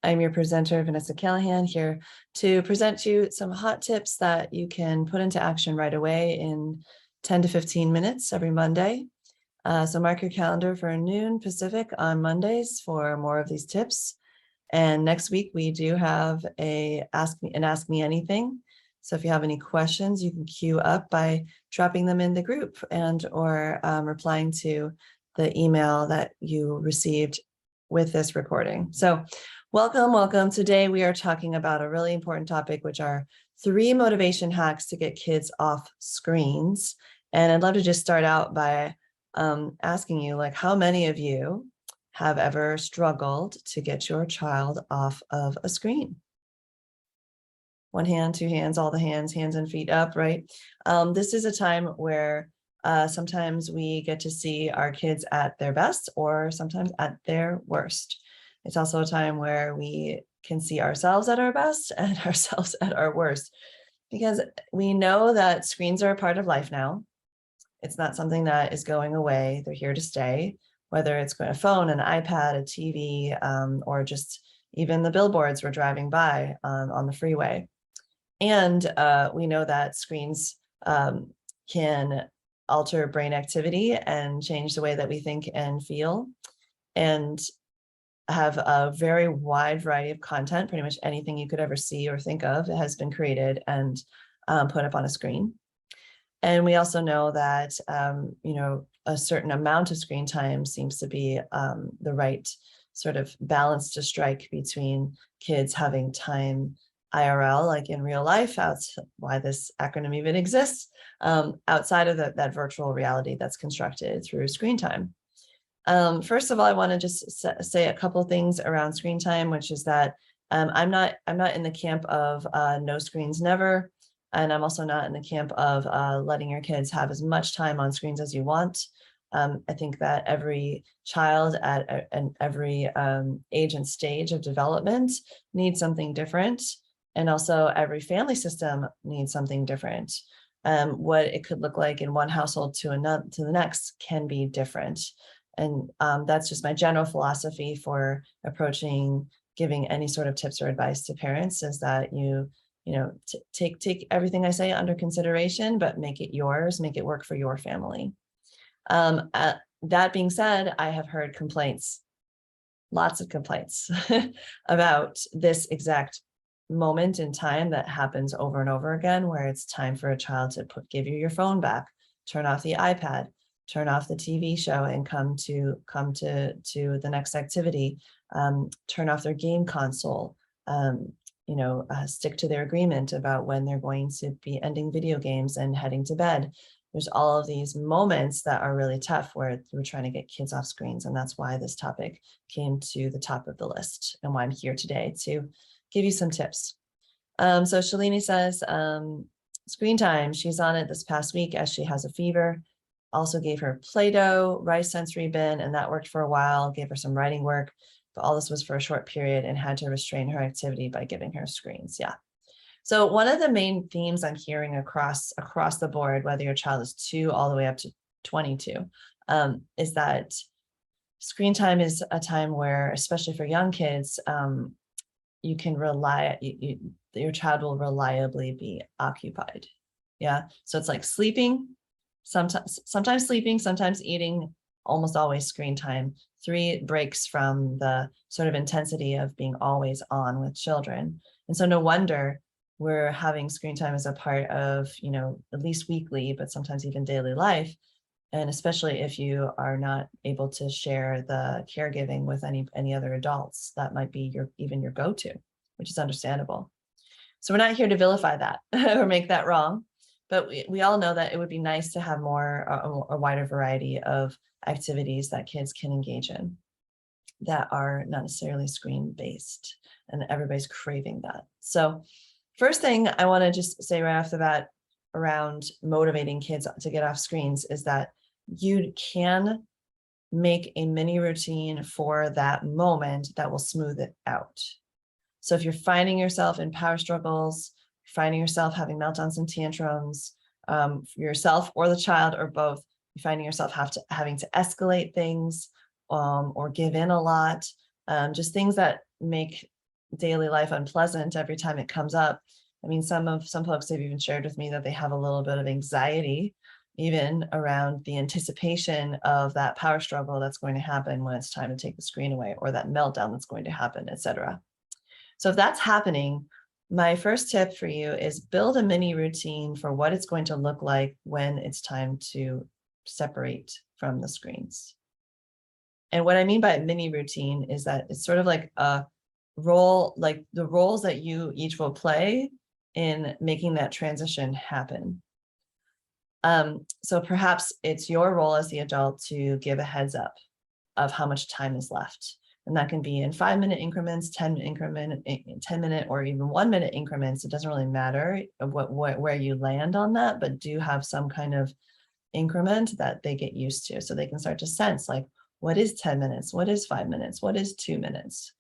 I'm your presenter, Vanessa Callahan, here to present you some hot tips that you can put into action right away in 10 to 15 minutes every Monday. So mark your calendar for noon Pacific on Mondays for more of these tips. And next week we do have an Ask Me Anything. So if you have any questions, you can queue up by dropping them in the group or replying to the email that you received with this recording. So welcome. Today we are talking about a really important topic, which are 3 motivation hacks to get kids off screens. And I'd love to just start out by asking you, like, how many of you have ever struggled to get your child off of a screen? One hand, 2 hands, all the hands and feet up, right? This is a time where sometimes we get to see our kids at their best or sometimes at their worst. It's also a time where we can see ourselves at our best and ourselves at our worst, because we know that screens are a part of life now. It's not something that is going away. They're here to stay, whether it's a phone, an iPad, a TV, or just even the billboards we're driving by on the freeway. And we know that screens can alter brain activity and change the way that we think and feel, and have a very wide variety of content. Pretty much anything you could ever see or think of has been created and put up on a screen. And we also know that, a certain amount of screen time seems to be the right sort of balance to strike between kids having time IRL, like in real life. That's why this acronym even exists, outside of that virtual reality that's constructed through screen time. First of all, I want to just say a couple of things around screen time, which is that I'm not in the camp of no screens never. And I'm also not in the camp of letting your kids have as much time on screens as you want. I think that every child at every age and stage of development needs something different. And also every family system needs something different. What it could look like in one household to the next can be different. And that's just my general philosophy for approaching giving any sort of tips or advice to parents, is that take everything I say under consideration, but make it yours, make it work for your family. That being said, I have heard complaints, lots of complaints about this exact moment in time that happens over and over again, where it's time for a child to give you your phone back, turn off the iPad, turn off the TV show, and come to the next activity, turn off their game console, stick to their agreement about when they're going to be ending video games and heading to bed. There's all of these moments that are really tough where we're trying to get kids off screens. And that's why this topic came to the top of the list and why I'm here today to give you some tips. So Shalini says, screen time, she's on it this past week as she has a fever. Also gave her Play-Doh, rice sensory bin, and that worked for a while, gave her some writing work, but all this was for a short period and had to restrain her activity by giving her screens. Yeah. So one of the main themes I'm hearing across the board, whether your child is 2 all the way up to 22, is that screen time is a time where, especially for young kids, you can your child will reliably be occupied. Yeah. So it's like sleeping, sometimes sleeping, sometimes eating, almost always screen time. 3 breaks from the sort of intensity of being always on with children. And so no wonder we're having screen time as a part of, at least weekly, but sometimes even daily life. And especially if you are not able to share the caregiving with any other adults, that might be even your go-to, which is understandable. So we're not here to vilify that or make that wrong, but we all know that it would be nice to have a wider variety of activities that kids can engage in that are not necessarily screen-based, and everybody's craving that. So first thing I want to just say right off the bat around motivating kids to get off screens is that you can make a mini routine for that moment that will smooth it out. So if you're finding yourself in power struggles, finding yourself having meltdowns and tantrums, yourself or the child or both, you're finding yourself having to escalate things or give in a lot, just things that make daily life unpleasant every time it comes up. I mean, some folks have even shared with me that they have a little bit of anxiety even around the anticipation of that power struggle that's going to happen when it's time to take the screen away, or that meltdown that's going to happen, etc. So if that's happening, my first tip for you is build a mini routine for what it's going to look like when it's time to separate from the screens. And what I mean by a mini routine is that it's sort of like a role, like the roles that you each will play in making that transition happen. So perhaps it's your role as the adult to give a heads up of how much time is left. And that can be in 5-minute increments, 10-minute increment, 10-minute, or even 1-minute increments. It doesn't really matter where you land on that, but do have some kind of increment that they get used to, so they can start to sense, like, what is 10 minutes? What is 5 minutes? What is 2 minutes?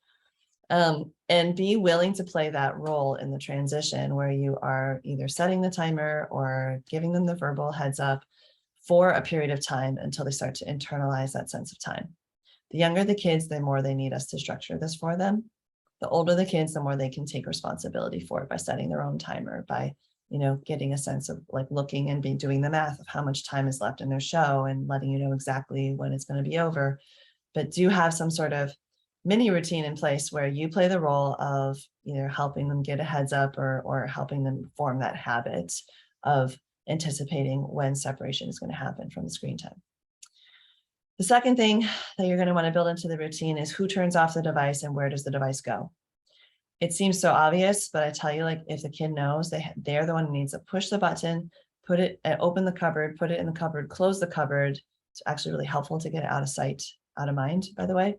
And be willing to play that role in the transition where you are either setting the timer or giving them the verbal heads up for a period of time until they start to internalize that sense of time. The younger the kids, the more they need us to structure this for them. The older the kids, the more they can take responsibility for it by setting their own timer, by, you know, getting a sense of like looking and doing the math of how much time is left in their show and letting you know exactly when it's going to be over. But do have some sort of mini routine in place where you play the role of either helping them get a heads up or helping them form that habit of anticipating when separation is going to happen from the screen time. The second thing that you're going to want to build into the routine is who turns off the device and where does the device go. It seems so obvious, but I tell you, like, if the kid knows, they're the one who needs to push the button, put it, open the cupboard, put it in the cupboard, close the cupboard. It's actually really helpful to get it out of sight, out of mind, by the way.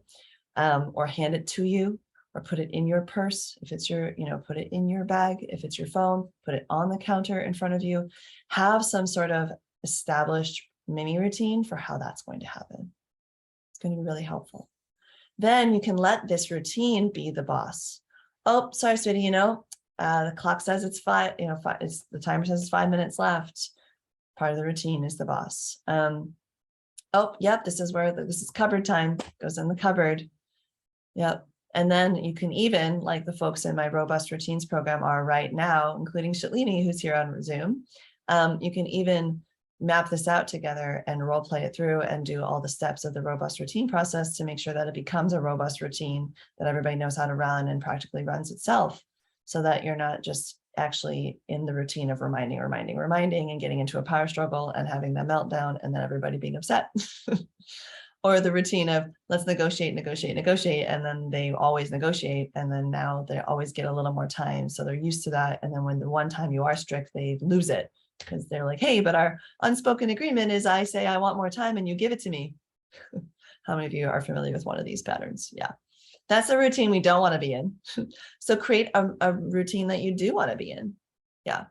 Or hand it to you, or put it in your purse. If it's your, put it in your bag. If it's your phone, put it on the counter in front of you. Have some sort of established mini routine for how that's going to happen. It's going to be really helpful. Then you can let this routine be the boss. Oh, sorry, sweetie, the clock says it's the timer says it's 5 minutes left. Part of the routine is the boss. Oh, yep, this is cupboard time. Goes in the cupboard. Yep. And then you can even, like the folks in my Robust Routines program are right now, including Shalini, who's here on Zoom, you can even map this out together and role play it through and do all the steps of the robust routine process to make sure that it becomes a robust routine that everybody knows how to run and practically runs itself, so that you're not just actually in the routine of reminding and getting into a power struggle and having that meltdown and then everybody being upset. Or the routine of let's negotiate, and then they always negotiate, and then now they always get a little more time, so they're used to that. And then when the one time you are strict, they lose it because they're like, hey, but our unspoken agreement is I say I want more time and you give it to me. How many of you are familiar with one of these patterns? Yeah, that's a routine we don't want to be in. So create a routine that you do want to be in. Yeah,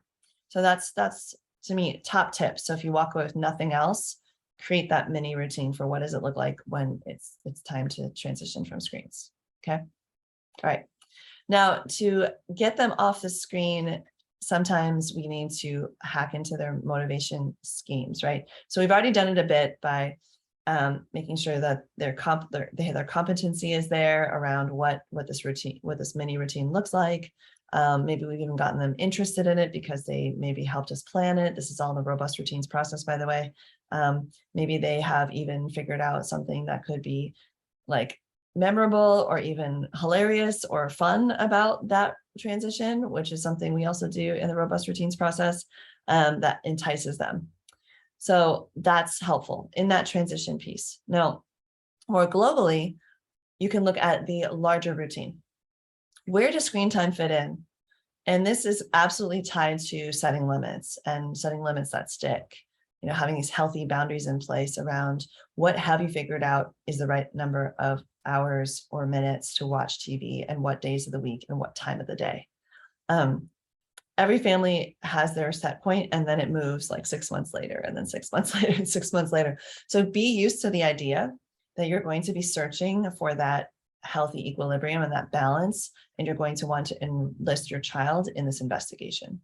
so that's to me top tip. So if you walk away with nothing else, create that mini routine for what does it look like when it's time to transition from screens. Okay. All right. Now, to get them off the screen, sometimes we need to hack into their motivation schemes, right? So we've already done it a bit by making sure that their competency is there around what this mini routine looks like. Maybe we've even gotten them interested in it because they maybe helped us plan it. This is all in the robust routines process, by the way. Maybe they have even figured out something that could be like memorable or even hilarious or fun about that transition, which is something we also do in the robust routines process, that entices them. So that's helpful in that transition piece. Now, more globally, you can look at the larger routine. Where does screen time fit in? And this is absolutely tied to setting limits and setting limits that stick. Having these healthy boundaries in place around what have you figured out is the right number of hours or minutes to watch TV and what days of the week and what time of the day. Every family has their set point, and then it moves like 6 months later, and then 6 months later, and 6 months later. So be used to the idea that you're going to be searching for that healthy equilibrium and that balance, and you're going to want to enlist your child in this investigation.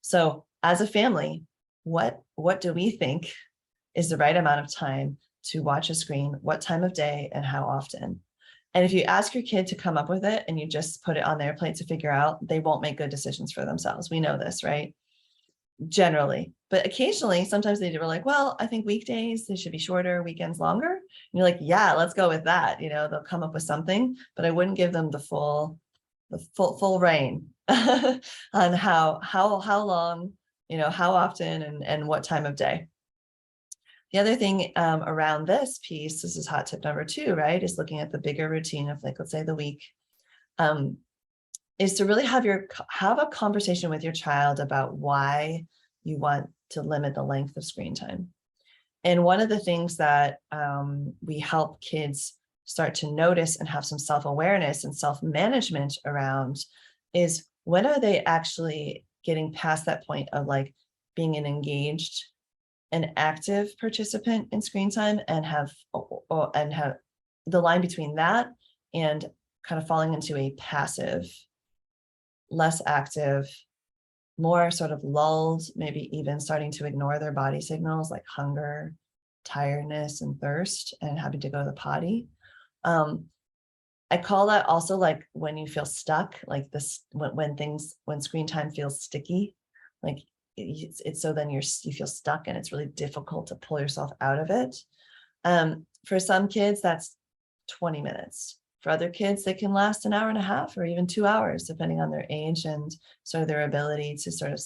So as a family, what do we think is the right amount of time to watch a screen, what time of day and how often? And if you ask your kid to come up with it and you just put it on their plate to figure out, they won't make good decisions for themselves. We know this, right? Generally, but occasionally, sometimes they were like, well, I think weekdays, they should be shorter, weekends longer. And you're like, yeah, let's go with that. They'll come up with something, but I wouldn't give them the full reign on how long, how often and what time of day. The other thing around this piece, this is hot tip number 2, right, is looking at the bigger routine of, like, let's say the week, is to really have a conversation with your child about why you want to limit the length of screen time. And one of the things that we help kids start to notice and have some self-awareness and self-management around is, when are they actually getting past that point of like being an engaged and active participant in screen time, and have the line between that and kind of falling into a passive, less active, more sort of lulled, maybe even starting to ignore their body signals like hunger, tiredness, and thirst, and having to go to the potty. I call that also like when you feel stuck, like this, when screen time feels sticky, like it's so then you feel stuck and it's really difficult to pull yourself out of it. For some kids, that's 20 minutes. For other kids, they can last an hour and a half or even 2 hours, depending on their age and sort of their ability to sort of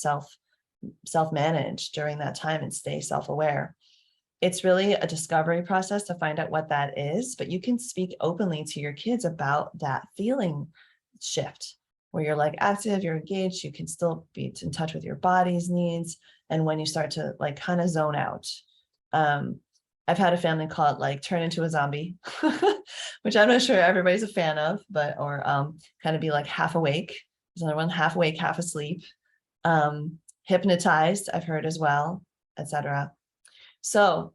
self-manage during that time and stay self-aware. It's really a discovery process to find out what that is, but you can speak openly to your kids about that feeling shift where you're like active, you're engaged, you can still be in touch with your body's needs. And when you start to like kind of zone out, I've had a family call it like turn into a zombie, which I'm not sure everybody's a fan of, but, or kind of be like half awake. There's another one, half awake, half asleep, hypnotized, I've heard as well, etc. So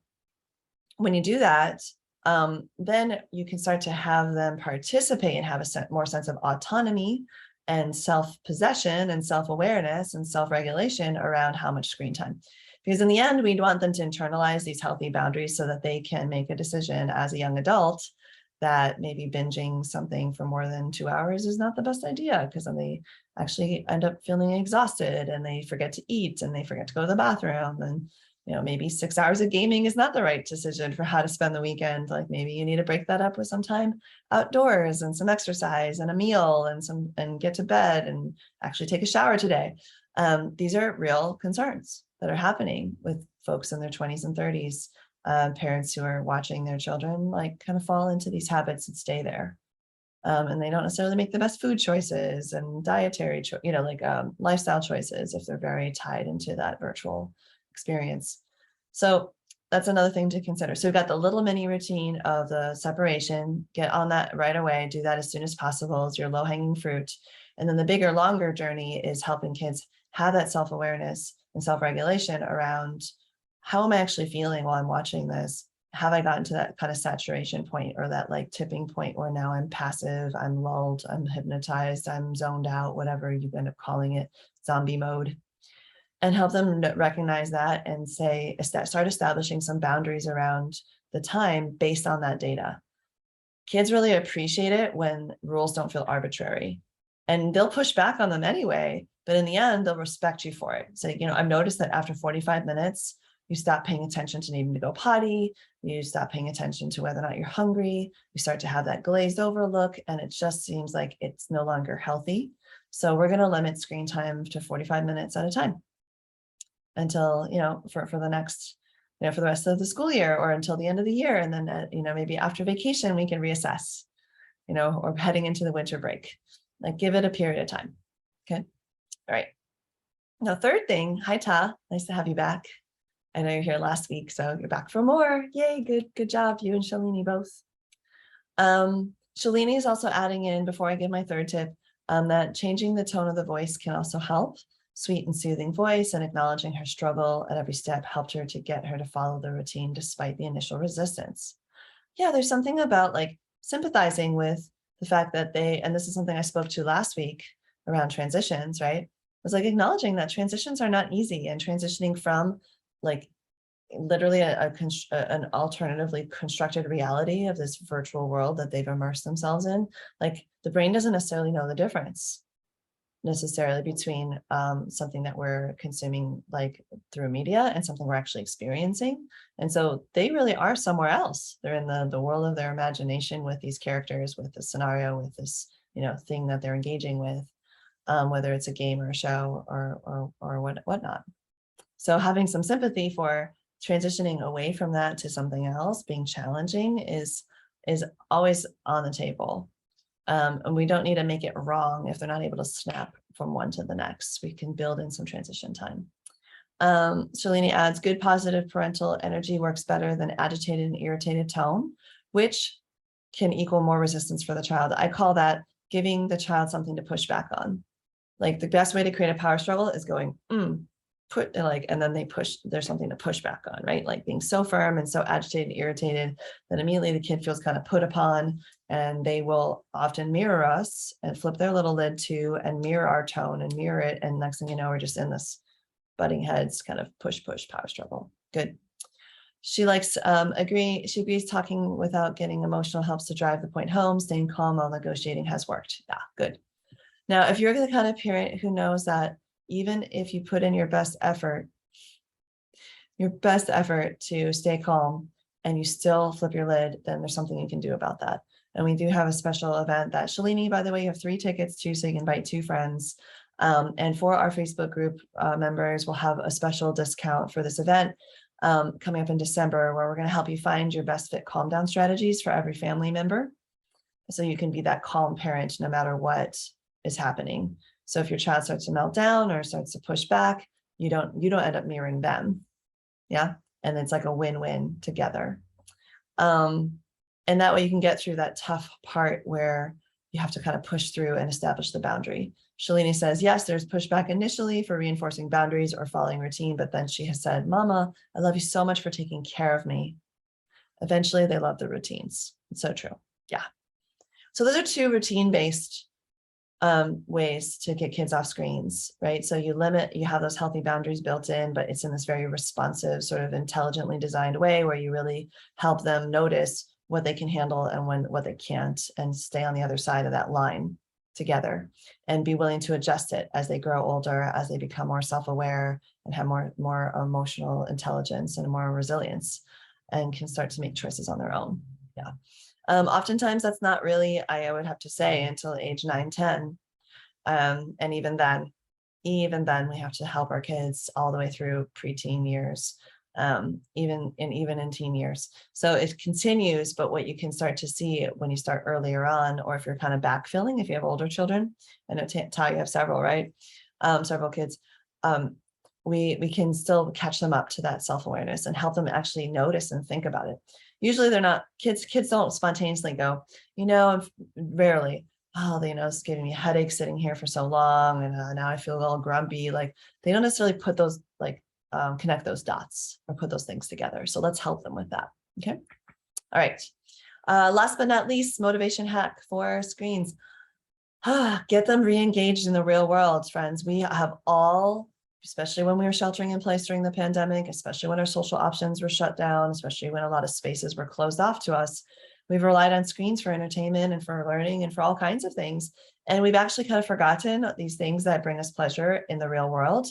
when you do that, then you can start to have them participate and have a more sense of autonomy and self-possession and self-awareness and self-regulation around how much screen time. Because in the end, we'd want them to internalize these healthy boundaries so that they can make a decision as a young adult that maybe binging something for more than 2 hours is not the best idea, because then they actually end up feeling exhausted and they forget to eat and they forget to go to the bathroom. And maybe 6 hours of gaming is not the right decision for how to spend the weekend. Like maybe you need to break that up with some time outdoors and some exercise and a meal and get to bed and actually take a shower today. These are real concerns that are happening with folks in their 20s and 30s, parents who are watching their children like kind of fall into these habits and stay there. And they don't necessarily make the best food choices and dietary, lifestyle choices if they're very tied into that virtual experience. So that's another thing to consider. So we've got the little mini routine of the separation, get on that right away, do that as soon as possible as your low-hanging fruit. And then the bigger, longer journey is helping kids have that self-awareness and self-regulation around, how am I actually feeling while I'm watching this? Have I gotten to that kind of saturation point or that like tipping point where now I'm passive, I'm lulled, I'm hypnotized, I'm zoned out, whatever you end up calling it, zombie mode? And help them recognize that and start establishing some boundaries around the time based on that data. Kids really appreciate it when rules don't feel arbitrary, and they'll push back on them anyway, but in the end, they'll respect you for it. So, I've noticed that after 45 minutes, you stop paying attention to needing to go potty, you stop paying attention to whether or not you're hungry, you start to have that glazed over look, and it just seems like it's no longer healthy. So we're going to limit screen time to 45 minutes at a time until, for the next, for the rest of the school year or until the end of the year. And then, maybe after vacation, we can reassess, or heading into the winter break, like give it a period of time. Okay. All right. Now, third thing, hi, Ta, nice to have you back. I know you're here last week, so you're back for more. Yay, good job, you and Shalini both. Shalini is also adding in, before I give my third tip, that changing the tone of the voice can also help. Sweet and soothing voice and acknowledging her struggle at every step helped her to get her to follow the routine despite the initial resistance. Yeah, there's something about like sympathizing with the fact that and this is something I spoke to last week around transitions, right? It was like acknowledging that transitions are not easy, and transitioning from like literally an alternatively constructed reality of this virtual world that they've immersed themselves in. Like the brain doesn't necessarily know the difference necessarily between something that we're consuming like through media and something we're actually experiencing. And so they really are somewhere else. They're in the world of their imagination with these characters, with the scenario, with this, thing that they're engaging with, whether it's a game or a show or whatnot. So having some sympathy for transitioning away from that to something else, being challenging is always on the table. And we don't need to make it wrong if they're not able to snap from one to the next. We can build in some transition time. Shalini adds, good positive parental energy works better than agitated and irritated tone, which can equal more resistance for the child. I call that giving the child something to push back on. Like the best way to create a power struggle is going, and then there's something to push back on, right? Like being so firm and so agitated and irritated that immediately the kid feels kind of put upon, and they will often mirror us and flip their little lid too and mirror our tone and mirror it. And next thing you know, we're just in this butting heads kind of push power struggle. Good. She likes she agrees talking without getting emotional helps to drive the point home. Staying calm while negotiating has worked. Yeah, good. Now, if you're the kind of parent who knows that even if you put in your best effort to stay calm and you still flip your lid, then there's something you can do about that. And we do have a special event that Shalini, by the way, you have 3 tickets to, so you can invite 2 friends. And for our Facebook group members, we'll have a special discount for this event coming up in December, where we're going to help you find your best fit calm down strategies for every family member. So you can be that calm parent no matter what is happening. So if your child starts to melt down or starts to push back, you don't end up mirroring them. Yeah. And it's like a win-win together. And that way you can get through that tough part where you have to kind of push through and establish the boundary. Shalini says, yes, there's pushback initially for reinforcing boundaries or following routine, but then she has said, Mama, I love you so much for taking care of me. Eventually they love the routines. It's so true. Yeah. So those are 2 routine-based ways to get kids off screens, right? So you have those healthy boundaries built in, but it's in this very responsive, sort of intelligently designed way where you really help them notice what they can handle and what they can't, and stay on the other side of that line together and be willing to adjust it as they grow older, as they become more self-aware and have more emotional intelligence and more resilience and can start to make choices on their own. Yeah. Oftentimes that's not really, I would have to say, until age 9, 10. And even then we have to help our kids all the way through preteen years, even in teen years. So it continues, but what you can start to see when you start earlier on, or if you're kind of backfilling, if you have older children, I know Ty, you have several, right? Several kids. We can still catch them up to that self-awareness and help them actually notice and think about it. Usually they're not, kids don't spontaneously go, rarely, oh, it's giving me a headache sitting here for so long, and now I feel all grumpy. Like they don't necessarily put those, connect those dots or put those things together. So let's help them with that. Okay. All right. Last but not least, motivation hack for screens. Get them re-engaged in the real world, friends. We have all, especially when we were sheltering in place during the pandemic, especially when our social options were shut down, especially when a lot of spaces were closed off to us, we've relied on screens for entertainment and for learning and for all kinds of things. And we've actually kind of forgotten these things that bring us pleasure in the real world.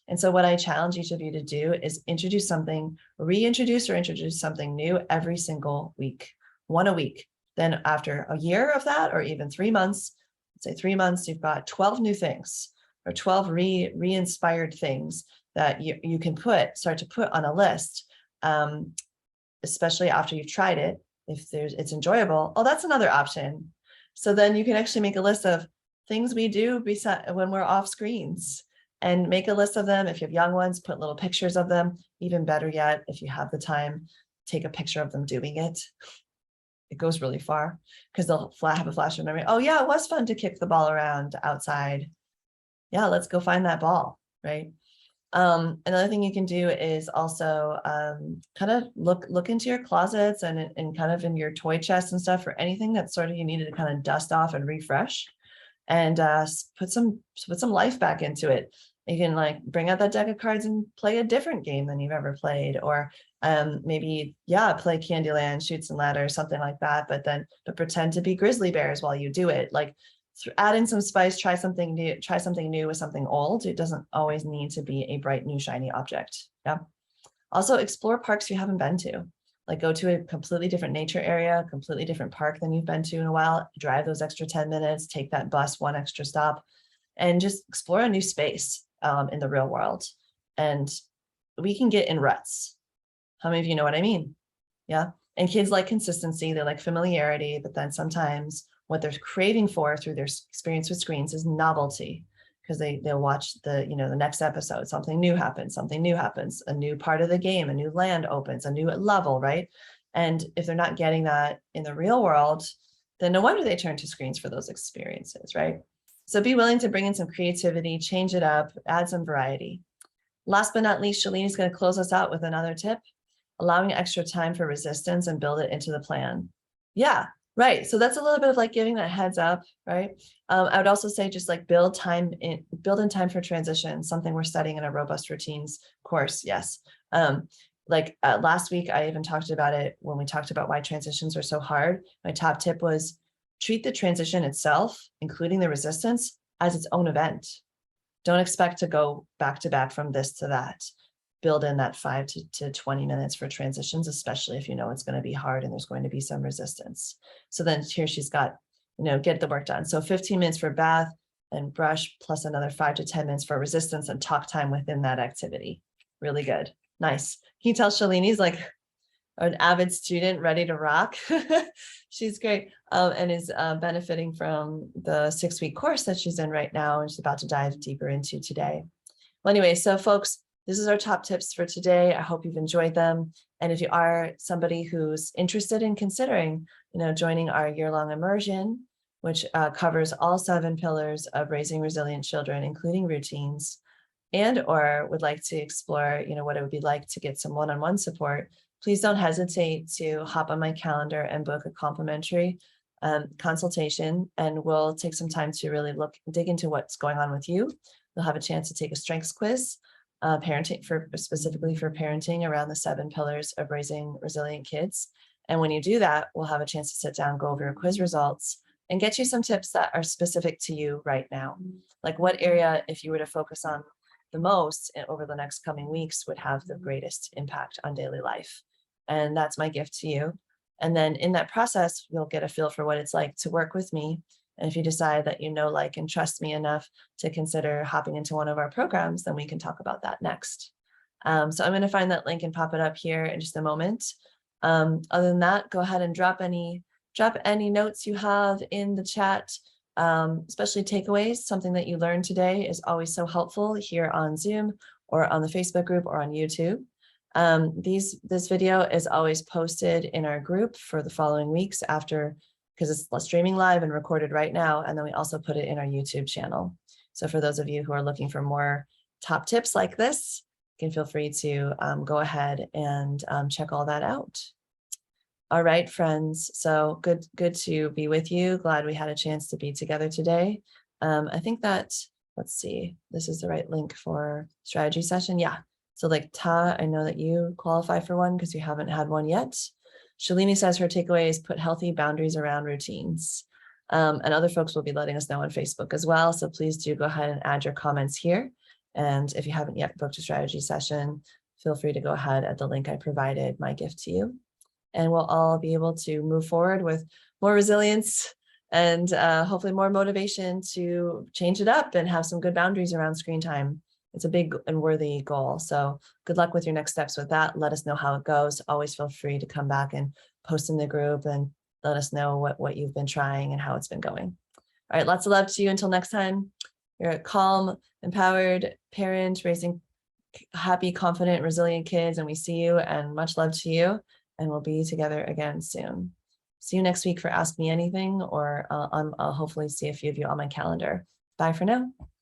And so what I challenge each of you to do is reintroduce or introduce something new every single week, 1 a week. Then after a year of that, or even 3 months, let's say 3 months, you've got 12 new things, or 12 re-inspired things that you can start to put on a list, especially after you've tried it. If it's enjoyable, that's another option. So then you can actually make a list of things we do when we're off screens, and make a list of them. If you have young ones, put little pictures of them. Even better yet, if you have the time, take a picture of them doing it. It goes really far because they'll have a flash of memory. Oh yeah, it was fun to kick the ball around outside. Yeah, let's go find that ball, right? Another thing you can do is also kind of look into your closets and kind of in your toy chest and stuff for anything that sort of you needed to kind of dust off and refresh, and put some life back into it. You can like bring out that deck of cards and play a different game than you've ever played, or maybe, yeah, play Candyland, Shoots and Ladders, something like that, but pretend to be grizzly bears while you do it. Like add in some spice, try something new with something old. It doesn't always need to be a bright new shiny object. Yeah. Also explore parks you haven't been to. Like go to a completely different nature area, completely different park than you've been to in a while, drive those extra 10 minutes, take that bus one extra stop, and just explore a new space in the real world. And we can get in ruts. How many of you know what I mean? Yeah. And kids like consistency, they like familiarity, but then sometimes what they're craving for through their experience with screens is novelty, because they'll watch the next episode, something new happens, a new part of the game, a new land opens, a new level, right? And if they're not getting that in the real world, then no wonder they turn to screens for those experiences, right? So be willing to bring in some creativity, change it up, add some variety. Last but not least, Shalini is going to close us out with another tip: allowing extra time for resistance and build it into the plan. Yeah, right. So that's a little bit of like giving that heads up, right? I would also say just like build in time for transition, something we're studying in a robust routines course. Yes. Last week, I even talked about it when we talked about why transitions are so hard. My top tip was treat the transition itself, including the resistance, as its own event. Don't expect to go back to back from this to that. Build in that 5 to 20 minutes for transitions, especially if you know it's going to be hard and there's going to be some resistance. So then here she's got, get the work done. So 15 minutes for bath and brush, plus another 5 to 10 minutes for resistance and talk time within that activity. Really good. Nice. Can you tell Shalini's like an avid student ready to rock? She's great, and is benefiting from the 6-week course that she's in right now and she's about to dive deeper into today. Well, anyway, so folks, this is our top tips for today. I hope you've enjoyed them. And if you are somebody who's interested in considering, joining our year-long immersion, which covers all 7 pillars of raising resilient children, including routines, and or would like to explore, what it would be like to get some one-on-one support, please don't hesitate to hop on my calendar and book a complimentary consultation, and we'll take some time to really dig into what's going on with you. You'll have a chance to take a strengths quiz, specifically for parenting around the 7 pillars of raising resilient kids. And when you do that, we'll have a chance to sit down, go over your quiz results, and get you some tips that are specific to you right now. Like what area, if you were to focus on the most over the next coming weeks, would have the greatest impact on daily life. And that's my gift to you. And then in that process, you'll get a feel for what it's like to work with me. And if you decide that like, and trust me enough to consider hopping into one of our programs, then we can talk about that next. So I'm going to find that link and pop it up here in just a moment. Other than that, go ahead and drop any notes you have in the chat, especially takeaways. Something that you learned today is always so helpful here on Zoom or on the Facebook group or on YouTube. This video is always posted in our group for the following weeks after, because it's streaming live and recorded right now. And then we also put it in our YouTube channel. So for those of you who are looking for more top tips like this, you can feel free to go ahead and check all that out. All right, friends. So good to be with you. Glad we had a chance to be together today. I think that, let's see, this is the right link for strategy session. Yeah. So like Ta, I know that you qualify for one because you haven't had one yet. Shalini says her takeaway is put healthy boundaries around routines. And other folks will be letting us know on Facebook as well. So please do go ahead and add your comments here. And if you haven't yet booked a strategy session, feel free to go ahead at the link I provided, my gift to you. And we'll all be able to move forward with more resilience and hopefully more motivation to change it up and have some good boundaries around screen time. It's a big and worthy goal. So good luck with your next steps with that. Let us know how it goes. Always feel free to come back and post in the group and let us know what you've been trying and how it's been going. All right, lots of love to you until next time. You're a calm, empowered parent raising happy, confident, resilient kids, and we see you, and much love to you, and we'll be together again soon. See you next week for Ask Me Anything, or I'll hopefully see a few of you on my calendar. Bye for now.